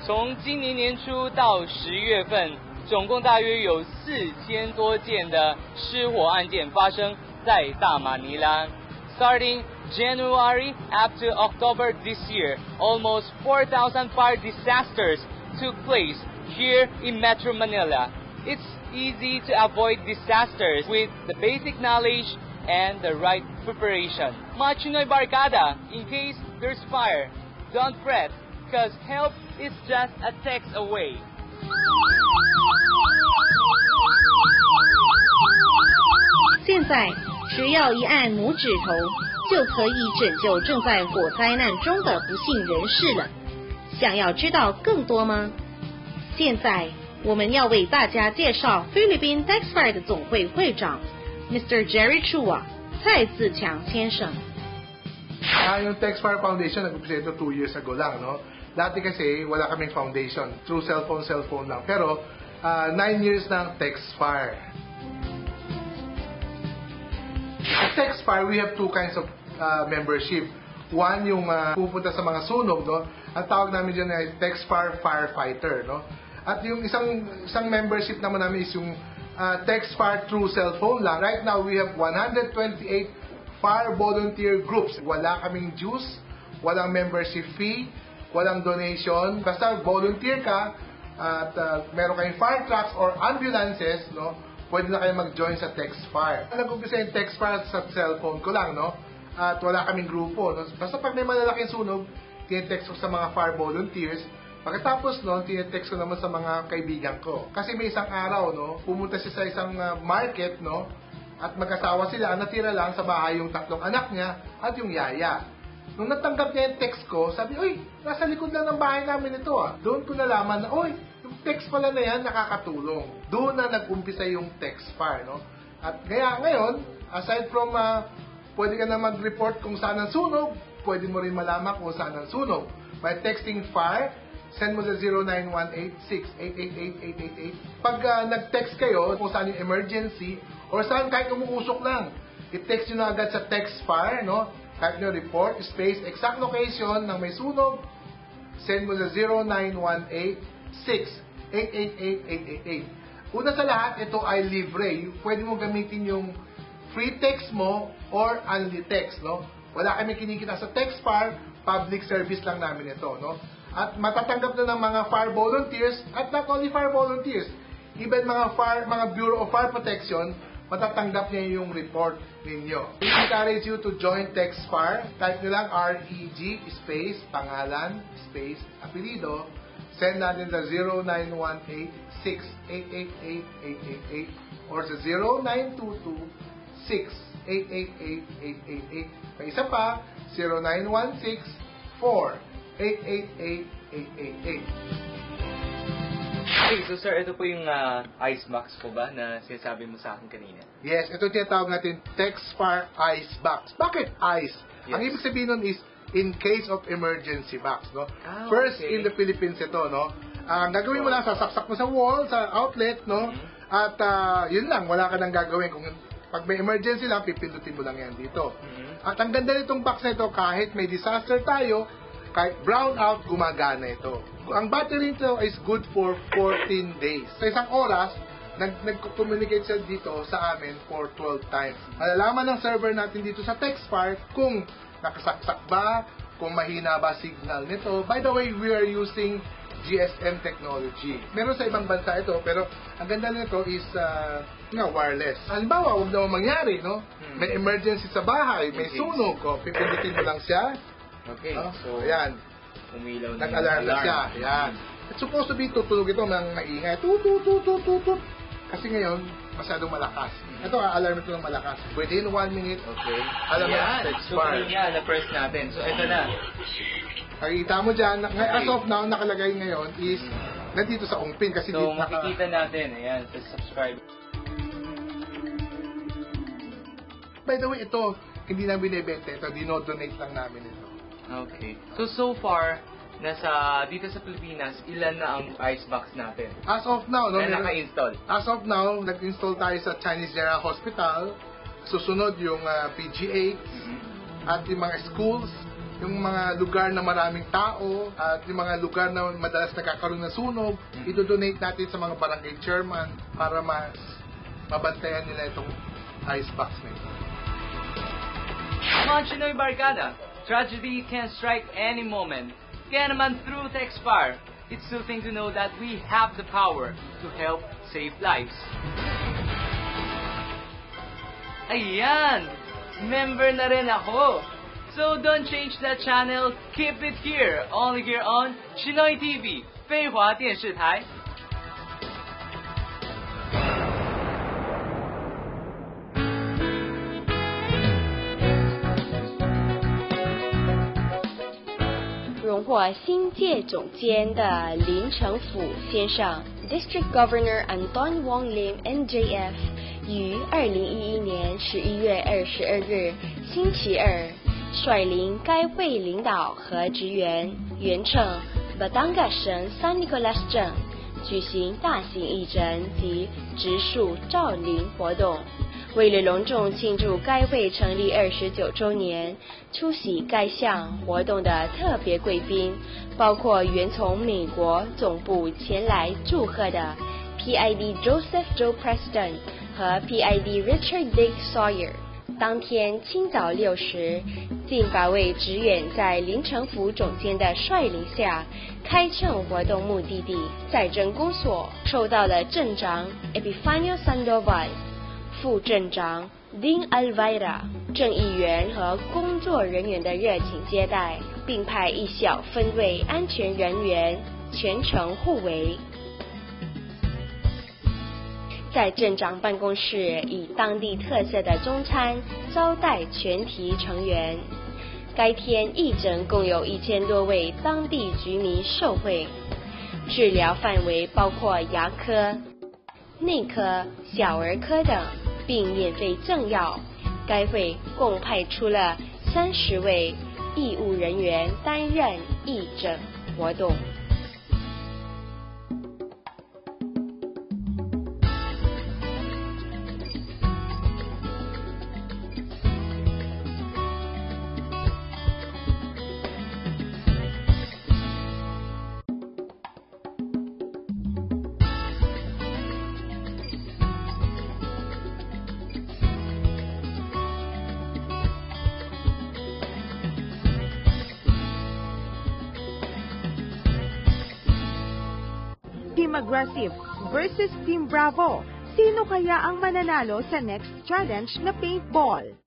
从今年年初到10月份，总共大约有4000多件的失火案件发生在大马尼拉。Starting January up to October this year, almost 4,000 fire disasters took place here in Metro Manila. It's easy to avoid disasters with the basic knowledge and the right preparation. Machinoy Barkada, in case there's fire, don't fret, because help is just a text away. 现在只要一按拇指头，就可以拯救正在火灾难中的不幸人士了。想要知道更多吗？现在我们要为大家介绍菲律宾 Texfire 的总会会长 Mr. Jerry Chua 蔡自强先生。Yung Texfire Foundation nag-umpisa ito 2 years ago lang, no? Dati kasi wala kaming foundation, through cellphone lang. Pero 9 years ng Texfire. At Texfire, we have 2 kinds of membership. One, yung pupunta sa mga sunog, no? Ang tawag namin dyan ay Texfire Firefighter, no? At yung isang membership naman namin is yung Texfire through cellphone lang. Right now, we have 128 fire volunteer groups. Wala kaming dues, walang membership fee, walang donation. Basta volunteer ka at meron kayong fire trucks or ambulances, no? Pwede na kayo mag-join sa Texfire. Nag-umpisa yung Texfire sa cellphone ko lang, no? At wala kaming grupo, no? Basta pag may malalaking sunog, tinetext ko sa mga fire volunteers. Pagkatapos, no, tinetext ko naman sa mga kaibigan ko. Kasi may isang araw, no, pumunta siya sa isang market, no? At mag-asawa sila, natira lang sa bahay yung 3 anak niya at yung yaya. Nung natanggap niya yung text ko, sabi, uy, nasa likod lang ng bahay namin ito, ah. Doon ko nalaman na, uy, yung text pala na yan, nakakatulong. Doon na nag-umpisa yung Texfire, no? At kaya ngayon, aside from, pwede ka na mag-report kung saan ang sunog, pwede mo rin malaman kung saan ang sunog. By texting FIRE, send mo sa 0918-6888888. Pag nag-text kayo kung saan yung emergency, or saan kahit umuusok lang, i-text nyo na agad sa Texfire, no? Type nyo report, space, exact location ng may sunog, send mo sa 0918-6888888. Una sa lahat, ito ay libre. Pwede mo gamitin yung free text mo or unli text, no? Wala kami kinikita sa Texfire, public service lang namin ito, no? At matatanggap na ng mga fire volunteers, at not only fire volunteers, even mga Bureau of Fire Protection, matatanggap niya yung report ninyo. We encourage you to join Texfire. Type nyo lang REG space, pangalan, space, apelido. Send natin sa 0918-6888888 or sa 0922-6888888. May isa pa, 0916-4888888. Okay, so sir, ito po yung ice box po ba na sinasabi mo sa akin kanina? Yes, ito tinatawag natin Texfire Ice Box. Bakit ice? Yes. Ang ibig sabihin nun is in case of emergency box, no? First in the Philippines ito, no? Ang gagawin mo lang, sasaksak mo sa wall, sa outlet, no? At yun lang, wala ka nang gagawin. Kung pag may emergency lang, pipindutin mo lang yan dito. At ang ganda nitong box na ito, kahit may disaster tayo, kahit brown out, gumagana ito. Ang battery nito is good for 14 days. Sa isang oras, nag-communicate siya dito sa amin for 12 times. Malalaman ng server natin dito sa Texfire kung nakasaksak ba, kung mahina ba signal nito. By the way, we are using GSM technology. Meron sa ibang bansa ito, pero ang ganda nito is wireless. Halimbawa, huwag naman mangyari, no? May emergency sa bahay, may sunog, pipindutin mo lang siya. Okay, so ayan. Umilaw na nag-alarm na siya. Ayan. It's supposed to be tutunog ito ng maingay. Tut. Kasi ngayon, masyadong malakas. Ito, alarm ito ng malakas. Within 1 minute, okay. Alam mo na, Texfire. So, na-press natin. So, ito na. Nakikita mo dyan, as of now, nakalagay ngayon is nandito sa ungpin. Kasi so, makikita natin. Ayan, sa subscribe. By the way, ito, hindi na binibenta. Ito, dinodonate lang namin ito. Okay. So far, dito sa Pilipinas, ilan na ang ice box natin? As of now, no? Na naka-install? As of now, nag-install tayo sa Chinese General Hospital. Susunod yung PGH at yung mga schools yung mga lugar na maraming tao at yung mga lugar na madalas nagkakaroon ng sunog, i-donate natin sa mga barangay chairman para mabantayan nila itong icebox na ito. Mga Chinoy Barkada, tragedy can strike any moment. Kaya naman through Textfire, it's soothing to know that we have the power to help save lives. Ayan! Member na rin ako! So don't change that channel, keep it here, only here on Chinoy TV, 飞华电视台。荣获新界总监的林成甫先生 District Governor Anton Wong Lim NJF 于2011年11月22日星期二率领该会领导和职员原乘 Batangas 省 San Nicolas 镇举行大型义诊及植树造林活动。为了隆重庆祝该会成立29周年，出席该项活动的特别贵宾包括原从美国总部前来祝贺的 PID Joseph Joe Preston 和 PID Richard Dick Sawyer。当天清早6时，近100位职员在林成甫总监的率领下开乘活动目的地在镇公所，受到了镇长 Epifanio Sandoval、副镇长 Dean Alvaira、镇议员和工作人员的热情接待，并派一小分队安全人员全程护卫。在镇长办公室以当地特色的中餐招待全体成员。该天义诊共有1000多位当地居民受惠，治疗范围包括牙科、内科、小儿科等，并免费赠药。该会共派出了30位义务人员担任义诊活动。Team Aggressive versus Team Bravo. Sino kaya ang mananalo sa next challenge na paintball?